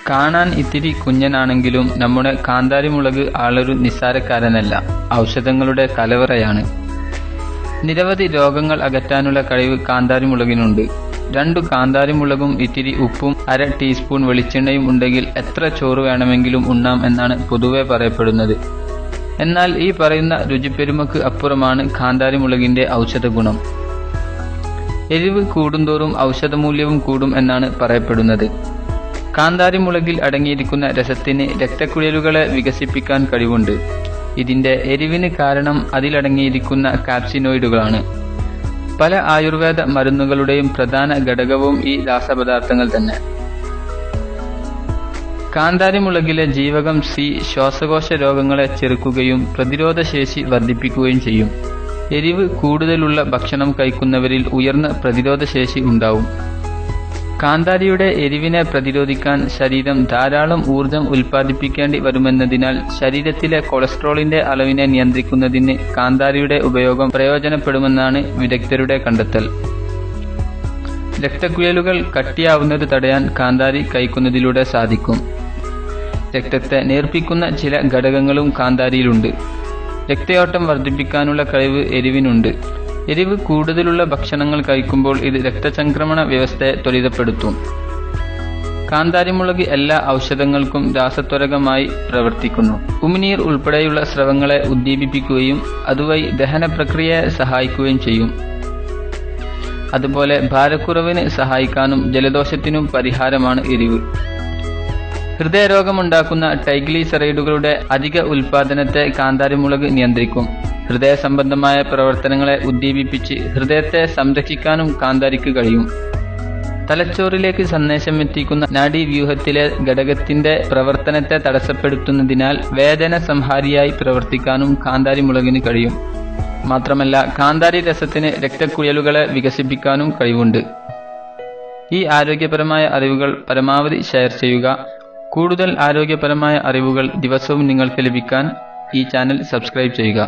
കാണാൻ ഇത്തിരി കുഞ്ഞനാണെങ്കിലും നമ്മുടെ കാന്താരിമുളക് ആളൊരു നിസ്സാരക്കാരനല്ല, ഔഷധങ്ങളുടെ കലവറയാണ്. നിരവധി രോഗങ്ങൾ അകറ്റാനുള്ള കഴിവ് കാന്താരിമുളകിനുണ്ട്. 2 കാന്താരിമുളകും ഇത്തിരി ഉപ്പും 1/2 ടീസ്പൂൺ വെളിച്ചെണ്ണയും ഉണ്ടെങ്കിൽ എത്ര ചോറ് വേണമെങ്കിലും ഉണ്ണാം എന്നാണ് പൊതുവെ പറയപ്പെടുന്നത്. എന്നാൽ ഈ പറയുന്ന രുചിപ്പെരുമക്ക് അപ്പുറമാണ് കാന്താരിമുളകിന്റെ ഔഷധ ഗുണം. എരിവ് കൂടുന്തോറും ഔഷധമൂല്യവും കൂടും എന്നാണ് പറയപ്പെടുന്നത്. കാന്താരിമുളകിൽ അടങ്ങിയിരിക്കുന്ന രസത്തിന് രക്തക്കുഴലുകളെ വികസിപ്പിക്കാൻ കഴിവുണ്ട്. ഇതിന്റെ എരിവിന് കാരണം അതിലടങ്ങിയിരിക്കുന്ന കാപ്സിനോയിഡുകളാണ്. പല ആയുർവേദ മരുന്നുകളുടെയും പ്രധാന ഘടകവും ഈ രാസപദാർത്ഥങ്ങൾ തന്നെ. കാന്താരിമുളകിലെ ജീവകം സി ശ്വാസകോശ രോഗങ്ങളെ ചെറുക്കുകയും പ്രതിരോധശേഷി വർദ്ധിപ്പിക്കുകയും ചെയ്യും. എരിവ് കൂടുതലുള്ള ഭക്ഷണം കഴിക്കുന്നവരിൽ ഉയർന്ന പ്രതിരോധശേഷി ഉണ്ടാവും. കാന്താരിയുടെ എരിവിനെ പ്രതിരോധിക്കാൻ ശരീരം ധാരാളം ഊർജം ഉൽപ്പാദിപ്പിക്കേണ്ടി വരുമെന്നതിനാൽ ശരീരത്തിലെ കൊളസ്ട്രോളിന്റെ അളവിനെ നിയന്ത്രിക്കുന്നതിന് കാന്താരിയുടെ ഉപയോഗം പ്രയോജനപ്പെടുമെന്നാണ് വിദഗ്ധരുടെ കണ്ടെത്തൽ. രക്തക്കുഴലുകൾ കട്ടിയാവുന്നത് തടയാൻ കാന്താരി കഴിക്കുന്നതിലൂടെ സാധിക്കും. രക്തത്തെ നേർപ്പിക്കുന്ന ചില ഘടകങ്ങളും കാന്താരിയിലുണ്ട്. രക്തയോട്ടം വർദ്ധിപ്പിക്കാനുള്ള കഴിവ് എരിവിനുണ്ട്. എരിവ് കൂടുതലുള്ള ഭക്ഷണങ്ങൾ കഴിക്കുമ്പോൾ ഇത് രക്തചംക്രമണ വ്യവസ്ഥയെ ത്വരിതപ്പെടുത്തും. കാന്താരിമുളക് എല്ലാ ഔഷധങ്ങൾക്കും രാസത്വരകമായി പ്രവർത്തിക്കുന്നു. ഉമിനീർ ഉൾപ്പെടെയുള്ള സ്രവങ്ങളെ ഉദ്ദീപിപ്പിക്കുകയും അതുവഴി ദഹന പ്രക്രിയയെ സഹായിക്കുകയും ചെയ്യും. അതുപോലെ ഭാരക്കുറവിന് സഹായിക്കാനും ജലദോഷത്തിനും പരിഹാരമാണ് എരിവ്. ഹൃദയരോഗമുണ്ടാക്കുന്ന ട്രൈഗ്ലിസറൈഡുകളുടെ അധിക ഉൽപാദനത്തെ കാന്താരിമുളക് നിയന്ത്രിക്കും. ഹൃദയ സംബന്ധമായ പ്രവർത്തനങ്ങളെ ഉദ്ദീപിപ്പിച്ച് ഹൃദയത്തെ സംരക്ഷിക്കാനും കാന്താരിക്ക് കഴിയും. തലച്ചോറിലേക്ക് സന്ദേശം എത്തിക്കുന്ന നാഡീവ്യൂഹത്തിലെ ഘടകത്തിന്റെ പ്രവർത്തനത്തെ തടസ്സപ്പെടുത്തുന്നതിനാൽ വേദന സംഹാരിയായി പ്രവർത്തിക്കാനും കാന്താരിമുളകിന് കഴിയും. മാത്രമല്ല കാന്താരി രസത്തിന് രക്തക്കുഴലുകളെ വികസിപ്പിക്കാനും കഴിവുണ്ട്. ഈ ആരോഗ്യപരമായ അറിവുകൾ പരമാവധി ഷെയർ ചെയ്യുക. കൂടുതൽ ആരോഗ്യപരമായ അറിവുകൾ ദിവസവും നിങ്ങൾക്ക് ലഭിക്കാൻ ഈ ചാനൽ സബ്സ്ക്രൈബ് ചെയ്യുക.